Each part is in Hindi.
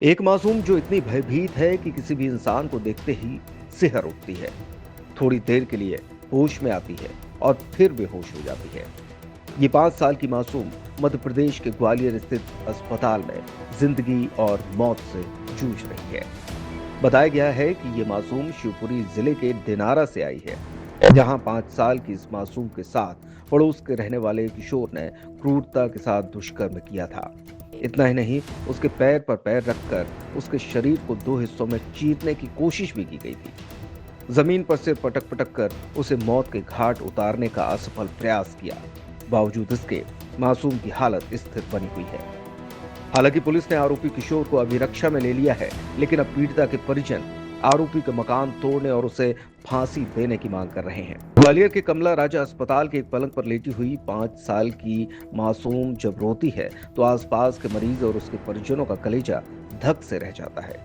एक मासूम जो इतनी भयभीत है कि किसी भी इंसान को देखते ही सिहर उठती है। थोड़ी देर के लिए होश में आती है और फिर बेहोश हो जाती है। ये 5 साल की मासूम मध्य प्रदेश के ग्वालियर स्थित अस्पताल में जिंदगी और मौत से जूझ रही है। बताया गया है कि ये मासूम शिवपुरी जिले के दिनारा से आई है, जहां 5 साल की इस मासूम के साथ पड़ोस के रहने वाले किशोर ने क्रूरता के साथ दुष्कर्म किया था। इतना ही नहीं, उसके पैर पर पैर रखकर उसके शरीर को 2 हिस्सों में चीरने की कोशिश भी की गई थी। जमीन पर सिर पटक पटक कर उसे मौत के घाट उतारने का असफल प्रयास किया। बावजूद इसके मासूम की हालत स्थिर बनी हुई है। हालांकि पुलिस ने आरोपी किशोर को अभिरक्षा में ले लिया है, लेकिन अब पीड़िता के परिजन आरोपी के मकान तोड़ने और उसे फांसी देने की मांग कर रहे हैं। ग्वालियर के कमला राजा अस्पताल के एक पलंग पर लेटी हुई 5 साल की मासूम जब रोती है तो आसपास के मरीज और उसके परिजनों का कलेजा धक से रह जाता है।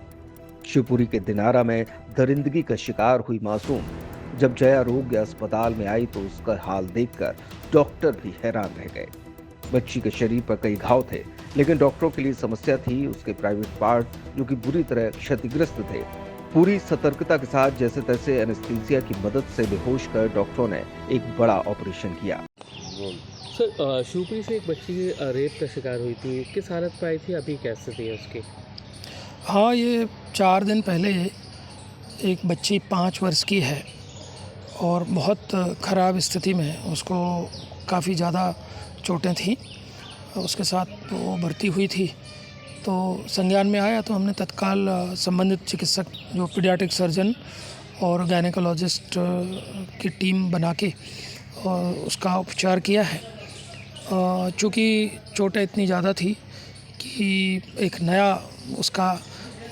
शिवपुरी के दिनारा में दरिंदगी का शिकार हुई मासूम जब जया आरोग्य अस्पताल में आई तो उसका हाल देखकर डॉक्टर भी हैरान रह गए। बच्ची के शरीर पर कई घाव थे, लेकिन डॉक्टरों के लिए समस्या थी उसके प्राइवेट पार्ट जो कि बुरी तरह क्षतिग्रस्त थे। पूरी सतर्कता के साथ जैसे तैसे एनेस्थीसिया की मदद से बेहोश कर डॉक्टरों ने एक बड़ा ऑपरेशन किया। सर, शिवपुरी से एक बच्ची रेप का शिकार हुई थी, किस हालत में आई थी, अभी कैसे थी उसकी? हाँ, ये 4 दिन पहले एक बच्ची 5 वर्ष की है और बहुत ख़राब स्थिति में, उसको काफ़ी ज़्यादा चोटें थीं। उसके साथ वो भर्ती हुई थी, तो संज्ञान में आया तो हमने तत्काल संबंधित चिकित्सक जो पीडियाट्रिक सर्जन और गायनेकोलॉजिस्ट की टीम बना के उसका उपचार किया है। चूँकि चोटें इतनी ज़्यादा थी कि एक नया उसका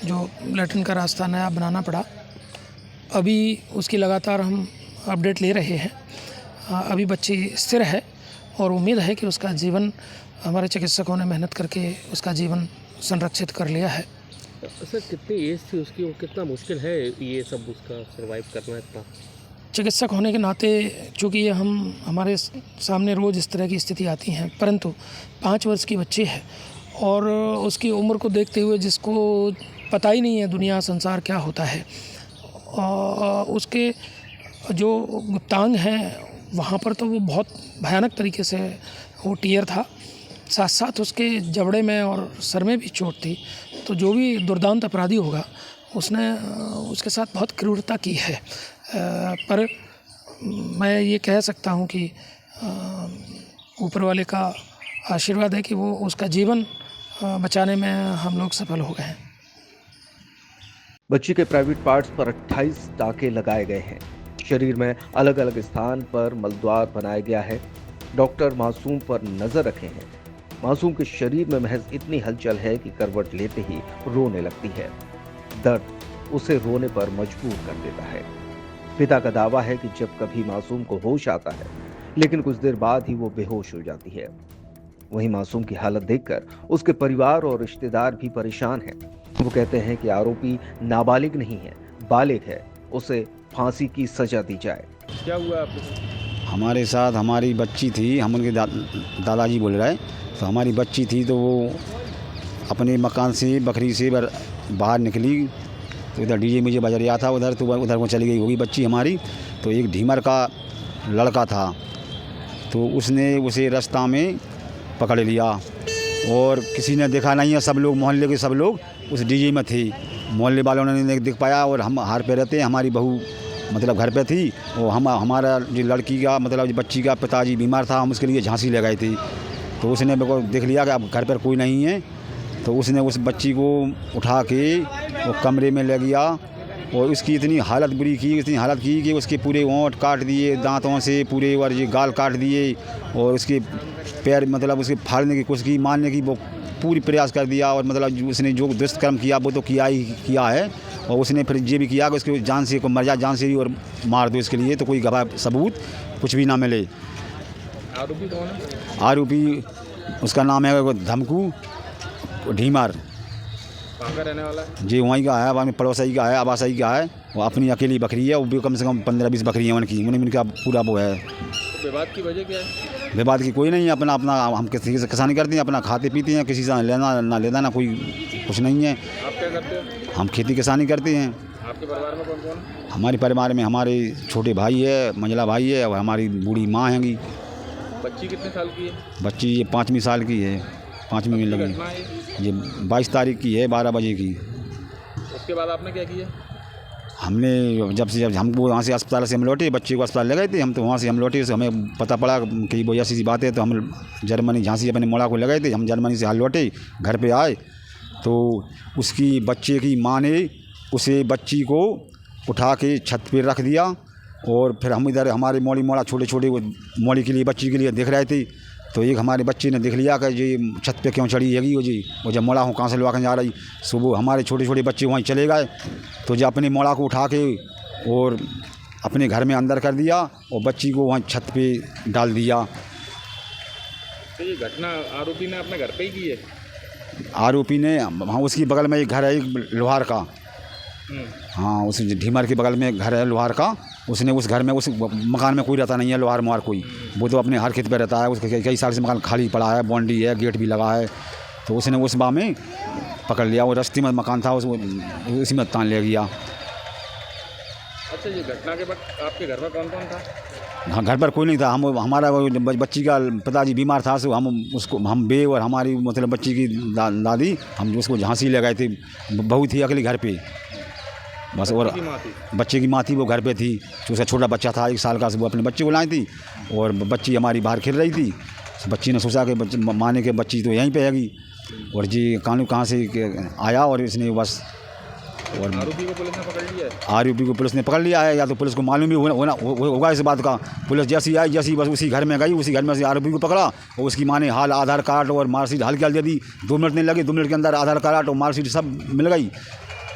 जो लैट्रिन का रास्ता नया बनाना पड़ा। अभी उसकी लगातार हम अपडेट ले रहे हैं। अभी बच्ची स्थिर है और उम्मीद है कि उसका जीवन, हमारे चिकित्सकों ने मेहनत करके उसका जीवन संरक्षित कर लिया है। सर, कितनी एज थी उसकी और कितना मुश्किल है ये सब उसका सर्वाइव करना इतना? चिकित्सक होने के नाते चूँकि ये हमारे सामने रोज़ इस तरह की स्थिति आती हैं, परंतु 5 वर्ष की बच्ची है और उसकी उम्र को देखते हुए जिसको पता ही नहीं है दुनिया संसार क्या होता है, उसके जो गुप्तांग हैं वहाँ पर तो वो बहुत भयानक तरीके से वो टीयर था, साथ साथ उसके जबड़े में और सर में भी चोट थी। तो जो भी दुर्दांत अपराधी होगा उसने उसके साथ बहुत क्रूरता की है। पर मैं ये कह सकता हूँ कि ऊपर वाले का आशीर्वाद है कि वो उसका जीवन बचाने में हम लोग सफल हो गए हैं। बच्ची के प्राइवेट पार्ट्स पर 28 टाके लगाए गए हैं। शरीर में अलग अलग स्थान पर मलद्वार बनाया गया है। डॉक्टर मासूम पर नजर रखे हैं। मासूम के शरीर में महज इतनी हलचल है कि करवट लेते ही रोने लगती है। दर्द उसे रोने पर मजबूर कर देता है। पिता का दावा है कि जब कभी मासूम को होश आता है, लेकिन कुछ देर बाद ही वो बेहोश हो जाती है। वहीं मासूम की हालत देखकर उसके परिवार और रिश्तेदार भी परेशान हैं। वो कहते हैं कि आरोपी नाबालिग नहीं है, बालिग है, उसे फांसी की सजा दी जाए। क्या हुआ आपके साथ? हमारे साथ हमारी बच्ची थी, हम उनके दादाजी बोल रहे हैं। तो हमारी बच्ची थी तो वो अपने मकान से बकरी से बाहर निकली तो इधर डीजे मुझे बज रहा था, उधर को चली गई होगी बच्ची हमारी। तो एक ढीमर का लड़का था तो उसने उसे रास्ता में पकड़ लिया और किसी ने देखा नहीं है। सब लोग, मोहल्ले के सब लोग उस डीजे में थे। मोहल्ले वालों ने नहीं देख पाया और हम हार पे रहते हैं। हमारी बहू मतलब घर पे थी और हमारा जो लड़की का मतलब बच्ची का पिताजी बीमार था, हम उसके लिए झांसी ले गए थे। तो उसने मेरे को देख लिया कि अब घर पर कोई नहीं है, तो उसने उस बच्ची को उठा के वो कमरे में ले गया और उसकी इतनी हालत बुरी की, इतनी हालत की कि उसके पूरे ओंठ काट दिए दांतों से पूरे, और ये गाल काट दिए और उसके पैर मतलब उसके फाड़ने की कोशिश की, मारने की वो पूरी प्रयास कर दिया। और मतलब उसने जो दुष्कर्म किया वो तो किया ही किया है। और उसने फिर ये भी किया कि उसके जान से को मर जा, जान से ही और मार दो, इसके लिए तो कोई गवाह सबूत कुछ भी ना मिले। आरोपी कौन है? आरोपी उसका नाम है धमकू ढीमर। कहाँ का रहने वाला है? जी वहीं का है, वहाँ पड़ोसी का है, आवासाई का है। वो अपनी अकेली बकरी है, वो भी कम से कम 15-20 बकरी हैं उनकी, उनका पूरा वो है। विवाद की वजह क्या है? विवाद की कोई नहीं है, अपना अपना हम किसी से किसानी करते हैं, अपना खाते पीते हैं, किसी से लेना ना कोई कुछ नहीं है। आप क्या करते हो? हम खेती किसानी करते हैं। आपके परिवार में कौन कौन? हमारे परिवार में हमारे छोटे भाई है, मंझला भाई है और हमारी बूढ़ी माँ हैगी। बच्ची कितने साल की है? बच्ची ये 5वीं साल की है, 5वीं में लगी। घटना है ये 22 तारीख की है, 12 बजे की। उसके बाद आपने क्या किया? हमने जब हमको वहाँ से अस्पताल से हम लौटे, बच्चे को अस्पताल ले गए थे हम, तो वहाँ से हम लौटे, तो हमें पता पड़ा कि वो ऐसी बात है, तो हम जर्मनी झांसी अपने मोड़ा को ले गए थे। हम जर्मनी से हाल लौटे, घर पे आए तो उसकी बच्चे की माँ ने उसे बच्ची को उठा के छत पे रख दिया और फिर हम इधर हमारे मोड़ा छोटे छोटे मोड़ी के लिए बच्ची के लिए देख रहे थे, तो एक हमारे बच्चे ने देख लिया कि ये छत पे क्यों चढ़ी हैगी वो जी, और जब मोड़ा हूँ कहाँ से लगा के जा रही, सुबह हमारे छोटे छोटे बच्चे वहीं चले गए, तो जब अपने मोड़ा को उठा के और अपने घर में अंदर कर दिया और बच्ची को वहीं छत पे डाल दिया। तो ये घटना आरोपी ने अपने घर पे ही की है? आरोपी ने, हाँ, उसकी बगल में एक घर है एक लोहार का, हाँ, उस ढीमर के बगल में घर है लोहार का। उसने उस घर में, उस मकान में कोई रहता नहीं है लोहार मोहार कोई, वो तो अपने हर खेत पे रहता है। उसके कई साल से मकान खाली पड़ा है, बाउंड्री है, गेट भी लगा है, तो उसने उस बा में पकड़ लिया। वो रस्ती में मकान था, उसी में तान ले गया। अच्छा, ये घटना के वक्त आपके घर में कौन कौन था? हाँ, घर पर कोई नहीं था। हमारा बच्ची का पिताजी बीमार था, सो हम बे और हमारी मतलब बच्ची की दादी, हम उसको झांसी ले गए थे। बहू थी अकेली घर पे बस, और बच्चे की माँ थी, वो घर पे थी। उसका छोटा बच्चा था 1 साल का, वो अपने बच्चे को लाई थी और बच्ची हमारी बाहर खेल रही थी। बच्ची ने सोचा कि माने के बच्ची तो यहीं पे हैगी, और जी कानून कहाँ से आया और इसने बस, और आरोपी को पुलिस ने पकड़ लिया है? आरोपी को पुलिस ने पकड़ लिया है, या तो पुलिस को मालूम भी होगा इस बात का। पुलिस जैसी आई जैसी बस उसी घर में गई, उसी घर में से आरोपी को पकड़ा और उसकी माँ ने हाल आधार कार्ड और मार्कशीट हाल क्या दे दी। 2 मिनट नहीं लगे, 2 मिनट के अंदर आधार कार्ड और मार्कशीट सब मिल गई।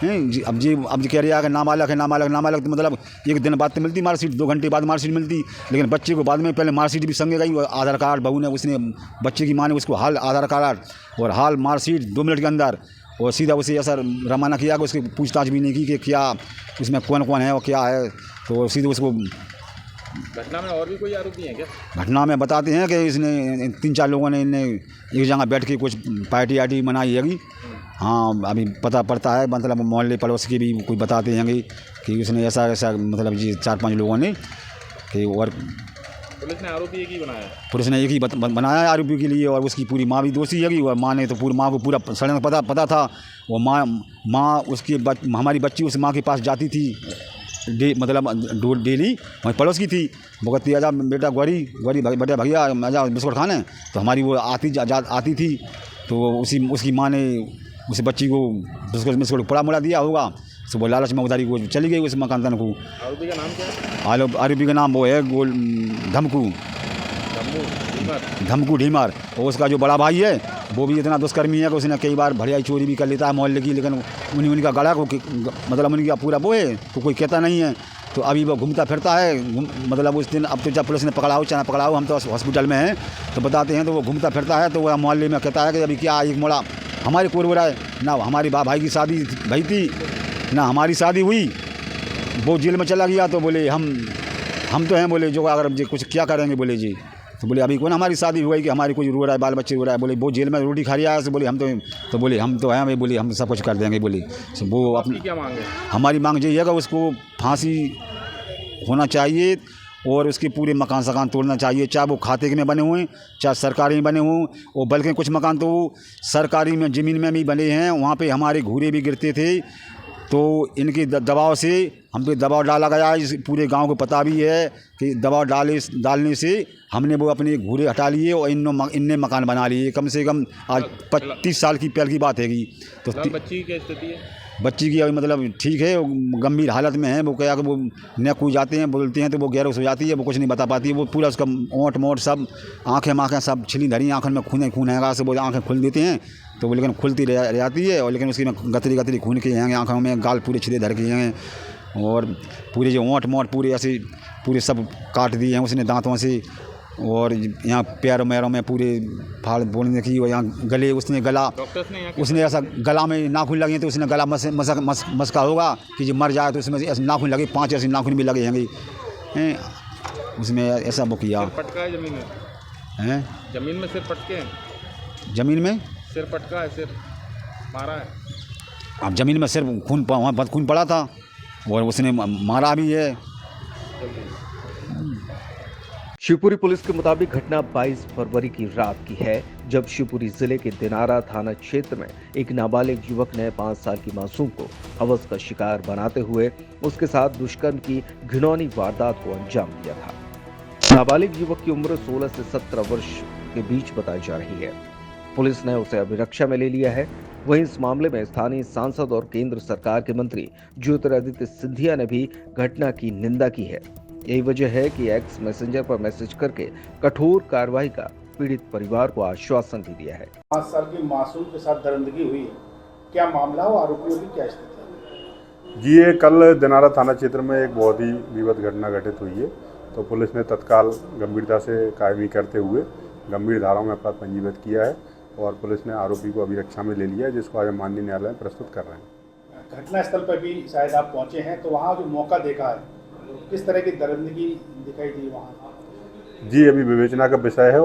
अब जी कह रही है कि नाबालग है, नाबालग तो मतलब 1 दिन बाद तो मिलती मार्कशीट, 2 घंटे बाद मार्कशीट मिलती, लेकिन बच्चे को बाद में पहले मार्कशीट भी संगे गई और आधार कार्ड बहू ने, उसने बच्चे की माँ ने उसको हाल आधार कार्ड और हाल मार्कशीट 2 मिनट के अंदर, और सीधा उसे ऐसा रवाना किया कि उसकी पूछताछ भी नहीं की कि क्या उसमें कौन कौन है और क्या है, तो सीधे उसको। घटना में और भी कोई आरोपी हैं क्या? घटना में बताते हैं कि इसने 3-4 लोगों ने इन्हें एक जगह बैठ के कुछ पार्टी आर्टी मनाई हैगी। हाँ, अभी पता पड़ता है, मतलब मोहल्ले पड़ोस के भी कोई बताते हैं कि उसने ऐसा मतलब जी 4-5 लोगों ने कि, और पुलिस ने आरोपी एक ही बनाया? पुलिस ने एक ही बनाया है आरोपी के लिए, और उसकी पूरी माँ भी दोषी हैगी। और माँ ने तो पूरी माँ को पूरा सड़न पता था। वो माँ उसकी हमारी बच्ची उस माँ के पास जाती थी मतलब डेली, वहीं पड़ोस की थी। वो कहती आजा बेटा गौरी बेटा भैया आजा बिस्कुट खाने, तो हमारी वो आती थी, तो उसकी माँ ने उस बच्ची को बिस्कुट पड़ा मुड़ा दिया होगा, तो वो लालच में उधारी को चली गई उस मकान तन को। आरोपी का नाम क्या है? आरोपी का नाम वो है धमकू ढीमर। और उसका जो बड़ा भाई है वो भी इतना दुष्कर्मी है कि उसने कई बार भड़ियाई चोरी भी कर लेता है मोहल्ले की, लेकिन उनका गला को मतलब उनका पूरा वो है तो कोई कहता नहीं है। तो अभी वो घूमता फिरता है, मतलब उस दिन अब तो जब पुलिस ने चाहे पकड़ा हो, हम तो हॉस्पिटल में हैं तो बताते हैं, तो वो घूमता फिरता है, तो वह मोहल्ले में कहता है कि अभी क्या एक मोड़ा हमारे कोर हो रहा है ना, हमारी भाई की शादी भई थी ना हमारी शादी हुई, वो जेल में चला गया। तो बोले हम तो हैं, बोले जो अगर जी कुछ क्या करेंगे, बोले जी, तो बोले अभी कौन हमारी शादी हुई कि हमारी कोई रो रहा है, बाल बच्चे रो रहा है, बोले वो जेल में रोटी खा रहा है, तो बोले हम तो बोले हम तो हैं, बोले हम सब कुछ कर देंगे, बोले। वो अपनी क्या मांग है? हमारी मांग यही है कि उसको फांसी होना चाहिए और उसके पूरे मकान सकान तोड़ना चाहिए, चाहे वो खाते के में बने हुए चाहे सरकारी में बने हों। और बल्कि कुछ मकान तो सरकारी में ज़मीन में भी बने हैं, वहाँ पे हमारे घूरे भी गिरते थे, तो इनके दबाव से हम पे दबाव डाला गया। इस पूरे गांव को पता भी है कि दबाव डालने से हमने वो अपने घूरे हटा लिए और इनने मकान बना लिए। कम से कम आज 25 साल की पहले की बात हैगी। तो बच्ची की क्या स्थिति है? बच्ची की अभी मतलब ठीक है, गंभीर हालत में है। वो क्या कि वो न कोई जाते हैं बोलते हैं तो वो गैरोस हो जाती है, वो कुछ नहीं बता पाती है। वो पूरा उसका ओंठ मोट सब आँखें सब छिली धरी, आँखों में खून हैगा, से वो आँखें खुल देते हैं तो वो लेकिन खुलती रह जाती है, और लेकिन उसकी में गतरी खून के हैं आँखों में, गाल पूरे छिले धर के हैं, और पूरे जो ओंठ मोट पूरे ऐसे पूरे सब काट दिए हैं उसने दांतों से, और यहाँ पैरों मैरों में पूरे फाड़ बोलने की, और यहाँ गले उसने ऐसा गला में नाखून लगे तो उसने गला मसका होगा कि जो मर जाए तो उसमें ऐसे नाखून लगे, 5 ऐसे नाखून भी लगे हैं। उसमें ऐसा वो किया सिर पटका है जमीन में, है। जमीन में सिर पटके हैं, ज़मीन में सिर पटका है, सिर मारा है। अब ज़मीन में सिर खून वहाँ बहुत खून पड़ा था और उसने मारा भी है। शिवपुरी पुलिस के मुताबिक घटना 22 फरवरी की रात की है, जब शिवपुरी जिले के दिनारा थाना क्षेत्र में एक नाबालिग युवक ने 5 साल की मासूम को हवस का शिकार बनाते हुए उसके साथ दुष्कर्म की घिनौनी वारदात को अंजाम दिया था। नाबालिग युवक की उम्र 16 से 17 वर्ष के बीच बताई जा रही है। पुलिस ने उसे अभिरक्षा में ले लिया है। वहीं इस मामले में स्थानीय सांसद और केंद्र सरकार के मंत्री ज्योतिरादित्य सिंधिया ने भी घटना की निंदा की है। यही वजह है कि एक्स मैसेंजर पर मैसेज करके कठोर कार्रवाई का पीड़ित परिवार को आश्वासन भी दिया है। 5 साल की मासूम के साथ दरिंदगी हुई है, क्या मामला हो, आरोपियों की क्या स्थिति है? जी, ये कल दिनारा थाना क्षेत्र में एक बहुत ही विवाद घटना घटित हुई है, तो पुलिस ने तत्काल गंभीरता से कार्रवाई करते हुए गंभीर धाराओं में अपराध पंजीबद्ध किया है और पुलिस ने आरोपी को अभिरक्षा में ले लिया है, जिसको आज माननीय न्यायालय में प्रस्तुत कर रहे हैं। घटना स्थल पर भी शायद आप पहुंचे हैं, तो वहाँ जो मौका देखा है, किस तरह की दरिंदगी दिखाई दी वहाँ? जी, अभी विवेचना का विषय है।